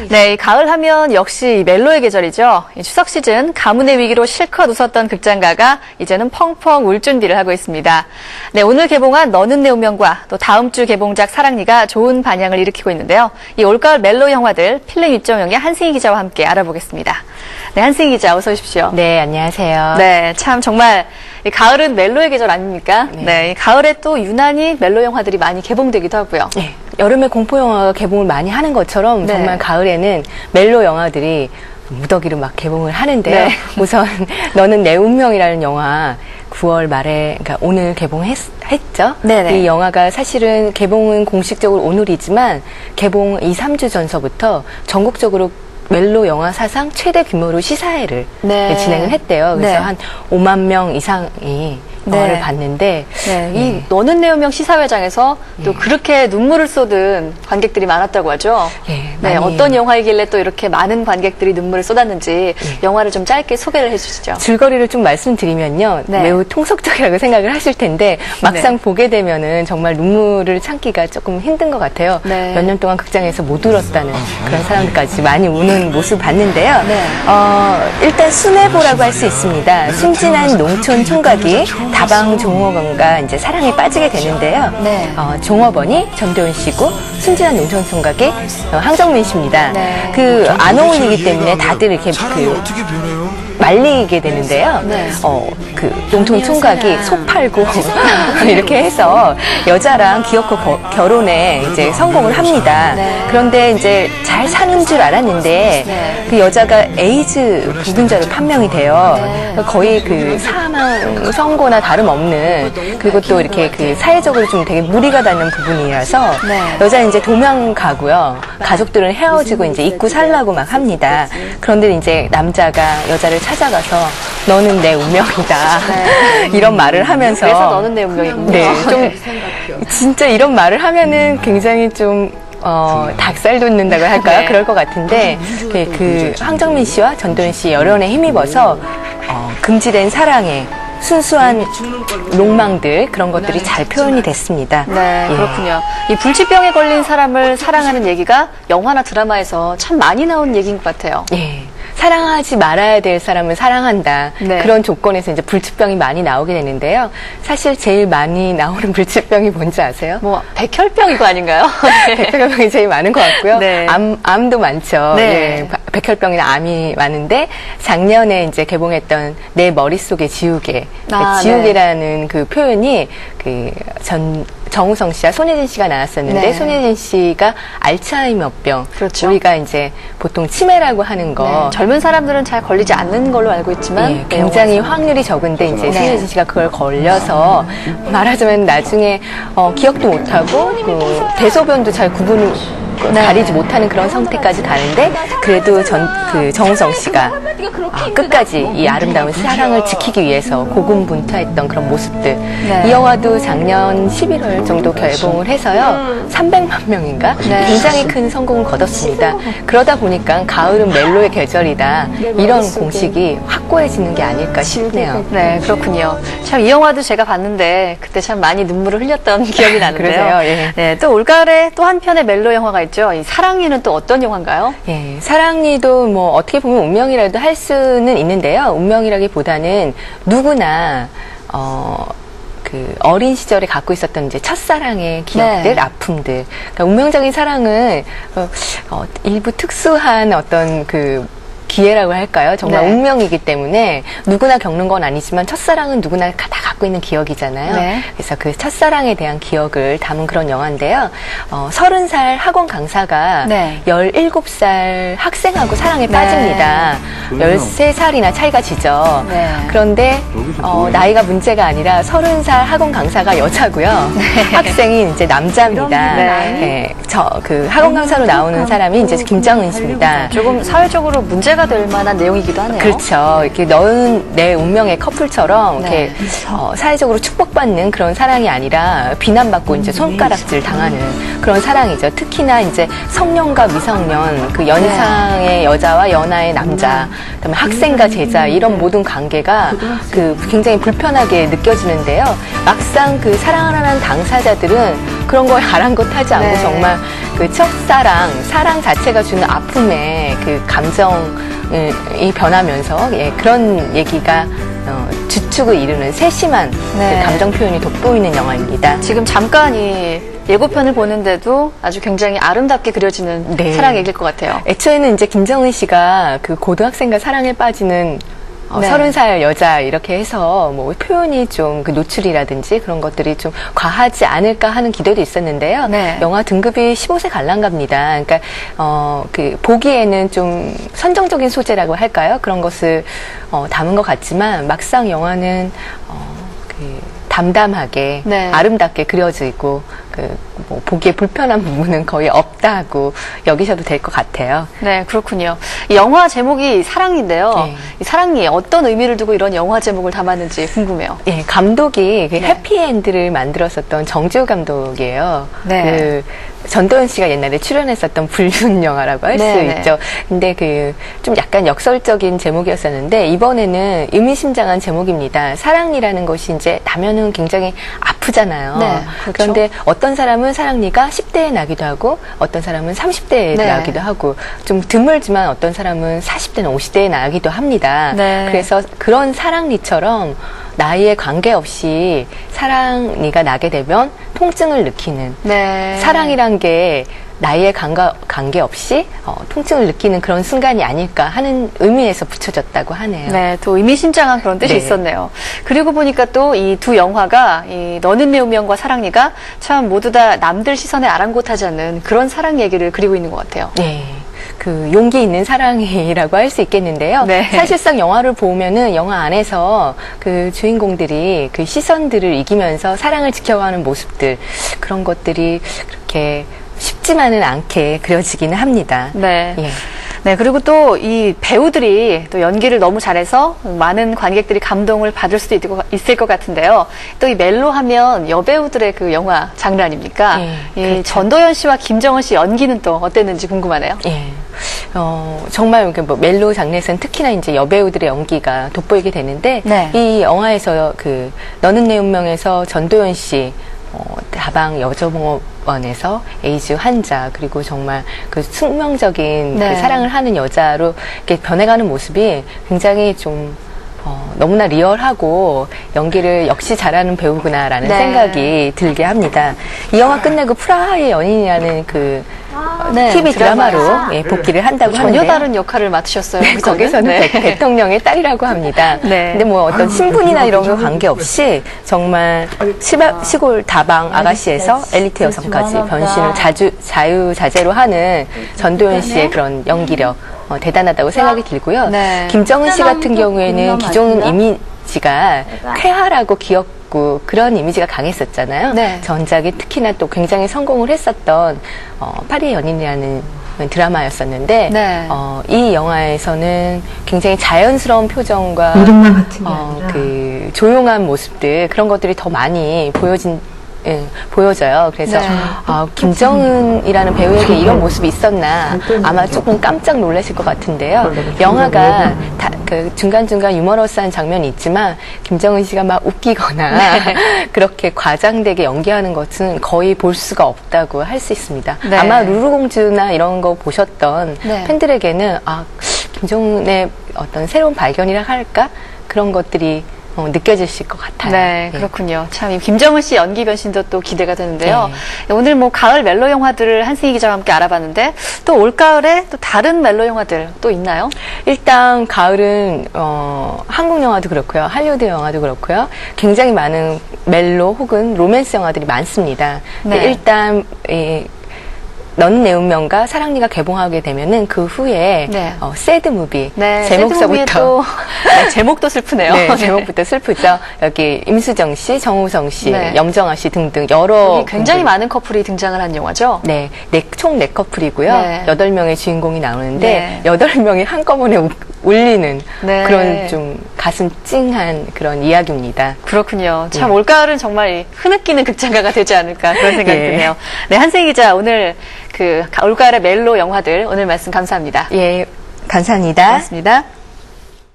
네, 이 가을 하면 역시 멜로의 계절이죠. 이 추석 시즌 가뭄의 위기로 실컷 웃었던 극장가가 이제는 펑펑 울 준비를 하고 있습니다. 네, 오늘 개봉한 너는 내 운명과 또 다음 주 개봉작 사랑니가 좋은 반향을 일으키고 있는데요. 이 올가을 멜로 영화들 필름 입점형의 한승희 기자와 함께 알아보겠습니다. 네, 한승희 기자 어서 오십시오. 네, 안녕하세요. 네, 참 정말 이 가을은 멜로의 계절 아닙니까? 네, 이 가을에 또 유난히 멜로 영화들이 많이 개봉되기도 하고요. 네, 여름에 공포 영화가 개봉을 많이 하는 것처럼 네. 정말 가을에는 멜로 영화들이 무더기로 막 개봉을 하는데요. 네. 우선 너는 내 운명이라는 영화 9월 말에, 그러니까 오늘 개봉했죠. 네네. 이 영화가 사실은 개봉은 공식적으로 오늘이지만 개봉 2, 3주 전서부터 전국적으로 멜로 영화 사상 최대 규모로 시사회를 네. 진행을 했대요. 그래서 네. 한 5만 명 이상이 영화를 네. 봤는데 네, 이 너는 내 운명 시사회장에서 또 그렇게 눈물을 쏟은 관객들이 많았다고 하죠. 예, 네, 많이 어떤 영화이길래 또 이렇게 많은 관객들이 눈물을 쏟았는지 영화를 좀 짧게 소개를 해주시죠. 줄거리를 좀 말씀드리면요. 네. 매우 통속적이라고 생각을 하실 텐데 막상 보게 되면은 정말 눈물을 참기가 조금 힘든 것 같아요. 네. 몇 년 동안 극장에서 못 울었다는 그런 사람들까지 많이 우는 모습 봤는데요. 네. 일단 순애보라고 할 수 있습니다. 순진한 농촌 총각이 다방 종업원과 이제 사랑에 빠지게 되는데요. 네. 종업원이 전도연 씨고 순진한 농촌 총각이 황정민 씨입니다. 네. 그 안 어울리기 때문에 다들 이렇게 말리게 되는데요. 네. 그 농촌 총각이 소 팔고 이렇게 해서 여자랑 기어코 결혼에 이제 성공을 합니다. 네. 그런데 이제 잘 사는 줄 알았는데 네. 그 여자가 에이즈 부분자로 판명이 돼요. 네. 거의 그 사망 선고나 다름없는, 그리고 또 이렇게 그 사회적으로 좀 되게 무리가 닿는 부분이라서 네. 여자는 이제 도망 가고요. 가족들은 헤어지고 이제 잊고 살라고 막 합니다. 그런데 이제 남자가 여자를 찾아가서 너는 내 운명이다. 네. 이런 말을 하면서. 그래서 너는 내 운명이군요. 네, 좀 진짜 이런 말을 하면은 굉장히 좀 닭살 돋는다고 할까요? 네. 그럴 것 같은데 그 황정민 씨와 전도연 씨 열연에 힘입어서 금지된 사랑에 순수한 욕망들, 그런 것들이 잘 표현이 됐습니다. 네, 예. 그렇군요. 이 불치병에 걸린 사람을 사랑하는 얘기가 영화나 드라마에서 참 많이 나온 얘기인 것 같아요. 예. 사랑하지 말아야 될 사람을 사랑한다. 네. 그런 조건에서 이제 불치병이 많이 나오게 되는데요. 사실 제일 많이 나오는 불치병이 뭔지 아세요? 뭐 백혈병 이거 아닌가요? 네. 백혈병이 제일 많은 것 같고요. 네. 암도 많죠. 네. 예, 백혈병이나 암이 많은데 작년에 이제 개봉했던 내 머릿속의 지우개. 아, 지우개라는 그 표현이 정우성 씨와 손예진 씨가 나왔었는데 네. 손예진 씨가 알츠하이머병. 그렇죠. 우리가 이제 보통 치매라고 하는 거. 네, 젊은 사람들은 잘 걸리지 않는 걸로 알고 있지만 예, 굉장히 확률이 적은데 이제 손예진 씨가 그걸 걸려서 말하자면 나중에 기억도 못하고 그 대소변도 잘 구분을 가리지 못하는 그런 상태까지 가는데 그래도 정우성 씨가 끝까지 이 아름다운 사랑을 지키기 위해서 고군분투했던 그런 모습들. 네. 이 영화도 작년 11월 정도 개봉을 해서요. 300만 명인가? 네. 굉장히 큰 성공을 거뒀습니다. 그러다 보니까 가을은 멜로의 계절이다. 이런 공식이 확고해지는 게 아닐까 싶네요. 네, 그렇군요. 참 이 영화도 제가 봤는데 그때 참 많이 눈물을 흘렸던 기억이 나는데요. 그러세요? 예. 네, 또 올가을에 또 한 편의 멜로 영화가 있죠. 이 사랑니는 또 어떤 영화인가요? 예, 사랑니도 뭐 어떻게 보면 운명이라도 할 수는 있는데요. 운명이라기보다는 누구나 그 어린 시절에 갖고 있었던 이제 첫사랑의 기억들, 네. 아픔들. 그러니까 운명적인 사랑은 일부 특수한 어떤 그 기회라고 할까요? 정말 네. 운명이기 때문에 누구나 겪는 건 아니지만 첫사랑은 누구나 다 갖고 있는 기억이잖아요. 네. 그래서 그 첫사랑에 대한 기억을 담은 그런 영화인데요. 30살 학원 강사가 네. 17살 학생하고 사랑에 네. 빠집니다. 13살이나 차이가 지죠. 네. 그런데 나이가 문제가 아니라 30살 학원 강사가 여자고요. 학생이 이제 남자입니다. 네. 그 학원 강사로 나오는 사람이 이제 김정은 씨입니다. 조금 사회적으로 문제가 될 만한 내용이기도 하네요. 그렇죠. 이렇게 너는 내 운명의 커플처럼 네. 이렇게 사회적으로 축복받는 그런 사랑이 아니라 비난받고 이제 손가락질 당하는 그런 사랑이죠. 특히나 이제 성년과 미성년, 그 연상의 여자와 연하의 남자, 그다음에 학생과 제자, 이런 모든 관계가 그 굉장히 불편하게 느껴지는데요. 막상 그 사랑하는 당사자들은 그런 거에 아랑곳하지 않고 네. 정말 그 사랑 자체가 주는 아픔의 그 감정이 변하면서 그런 얘기가 주축을 이루는 세심한 네. 그 감정 표현이 돋보이는 영화입니다. 지금 잠깐 이 예고편을 보는데도 아주 굉장히 아름답게 그려지는 네. 사랑 얘기일 것 같아요. 애초에는 이제 김정은 씨가 그 고등학생과 사랑에 빠지는 네. 30살 여자 이렇게 해서 뭐 표현이 좀 그 노출이라든지 그런 것들이 좀 과하지 않을까 하는 기대도 있었는데요. 네. 영화 등급이 15세 관람갑니다. 그러니까 그 보기에는 좀 선정적인 소재라고 할까요? 그런 것을 담은 것 같지만 막상 영화는 그 담담하게 네. 아름답게 그려지고 뭐 보기에 불편한 부분은 거의 없다고 여기셔도 될 것 같아요. 네, 그렇군요. 이 영화 제목이 사랑인데요. 네. 이 사랑이 어떤 의미를 두고 이런 영화 제목을 담았는지 궁금해요. 예, 감독이 그 네. 해피엔드를 만들었었던 정지우 감독이에요. 네. 그 전도연 씨가 옛날에 출연했었던 불륜 영화라고 할 수 네, 있죠. 근데 그 좀 약간 역설적인 제목이었었는데 이번에는 의미심장한 제목입니다. 사랑이라는 것이 이제 나면은 굉장히 아프잖아요. 네, 그렇죠. 그런데 어떤 사람은 사랑니가 10대에 나기도 하고 어떤 사람은 30대에 네. 나기도 하고 좀 드물지만 어떤 사람은 40대나 50대에 나기도 합니다. 네. 그래서 그런 사랑니처럼 나이에 관계없이 사랑니가 나게 되면 통증을 느끼는 네. 사랑이란 게 나이에 관계없이 통증을 느끼는 그런 순간이 아닐까 하는 의미에서 붙여졌다고 하네요. 네, 또 의미심장한 그런 뜻이 네. 있었네요. 그리고 보니까 또 이 두 영화가 이 너는 내 운명과 사랑니가 참 모두 다 남들 시선에 아랑곳하지 않는 그런 사랑 얘기를 그리고 있는 것 같아요. 네. 그 용기 있는 사랑이라고 할 수 있겠는데요. 네. 사실상 영화를 보면은 영화 안에서 그 주인공들이 그 시선들을 이기면서 사랑을 지켜가는 모습들 그런 것들이 그렇게 쉽지만은 않게 그려지기는 합니다. 네. 예. 네, 그리고 또 이 배우들이 또 연기를 너무 잘해서 많은 관객들이 감동을 받을 수도 있을 것 같은데요. 또 이 멜로 하면 여배우들의 그 영화 장르 아닙니까? 이 그렇죠. 전도연 씨와 김정은 씨 연기는 또 어땠는지 궁금하네요. 예. 정말 이렇게 뭐 멜로 장르에서는 특히나 이제 여배우들의 연기가 돋보이게 되는데 네. 이 영화에서 그 너는 내 운명에서 전도연 씨 다방 여정원에서 에이즈 환자 그리고 정말 그 숙명적인 네. 그 사랑을 하는 여자로 이렇게 변해가는 모습이 굉장히 좀 너무나 리얼하고 연기를 역시 잘하는 배우구나라는 네. 생각이 들게 합니다. 이 영화 끝내고 프라하의 연인이라는 그 네, TV 드라마로 드라마에서. 복귀를 한다고 전혀 하는데요. 다른 역할을 맡으셨어요. 네, 그전에? 거기서는 네. 대통령의 딸이라고 합니다. 네. 근데 뭐 어떤 신분이나 이런 거 관계없이 정말 시골 다방 아가씨에서 엘리트 여성까지 변신을 자유자재로 하는 전도연 씨의 그런 연기력 대단하다고 생각이 들고요. 네. 김정은 씨 같은 경우에는 기존 이미지가 쾌활하고 귀엽고 그런 이미지가 강했었잖아요. 네. 전작이 특히나 또 굉장히 성공을 했었던 파리의 연인이라는 드라마였었는데 네. 이 영화에서는 굉장히 자연스러운 표정과 이름만 같은 게 아니라 그 조용한 모습들 그런 것들이 더 많이 보여져요. 그래서 네. 김정은이라는 배우에게 이런 모습이 있었나 아마 조금 깜짝 놀라실 것 같은데요. 영화가 그 중간중간 유머러스한 장면이 있지만 김정은 씨가 막 웃기거나 그렇게 과장되게 연기하는 것은 거의 볼 수가 없다고 할 수 있습니다. 네. 아마 루루공주나 이런 거 보셨던 네. 팬들에게는 김정은의 어떤 새로운 발견이라 할까? 그런 것들이 느껴지실 것 같아요. 네, 그렇군요. 참, 이 김정은 씨 연기 변신도 또 기대가 되는데요. 네. 오늘 뭐 가을 멜로 영화들을 한승희 기자와 함께 알아봤는데 또 올가을에 또 다른 멜로 영화들 또 있나요? 일단 가을은 한국 영화도 그렇고요. 할리우드 영화도 그렇고요. 굉장히 많은 멜로 혹은 로맨스 영화들이 많습니다. 근데 네. 일단 너는 내 운명과 사랑니가 개봉하게 되면은 그 후에 네. 새드 무비 네, 제목서부터 네, 제목도 슬프네요. 네, 제목부터 슬프죠. 여기 임수정 씨, 정우성 씨, 네. 염정아 씨 등등 여러 여기 굉장히 분들이 많은 커플이 등장을 한 영화죠. 네, 총 4커플이고요. 네. 8명의 주인공이 나오는데, 네. 8명이 한꺼번에 울리는 네. 그런 좀 가슴 찡한 그런 이야기입니다. 그렇군요. 참 올가을은 정말 흐느끼는 극장가가 되지 않을까 그런 생각이 예. 드네요. 네, 한승희 기자 오늘 그 올가을의 멜로 영화들 오늘 말씀 감사합니다. 예, 감사합니다. 고맙습니다.